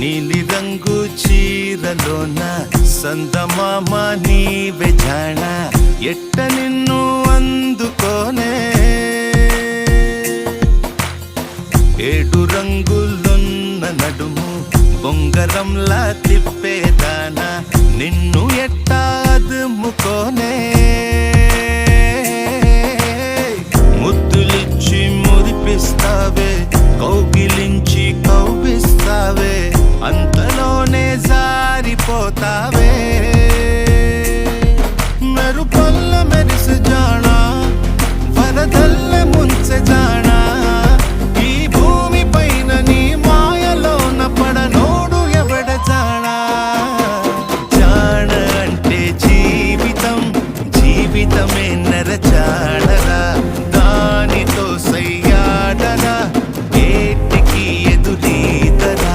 నీలి రంగు చీరలోన సందమామ నీవే జాణ ఎట్ట నిన్ను అందుకోనే ఏడు రంగులున్న నడుము బొంగరంలా తిప్పేదానా నిన్ను ఎట్టా అదుముకోనే ముద్దులిచ్చి మురిపిస్తావే కౌగిలించి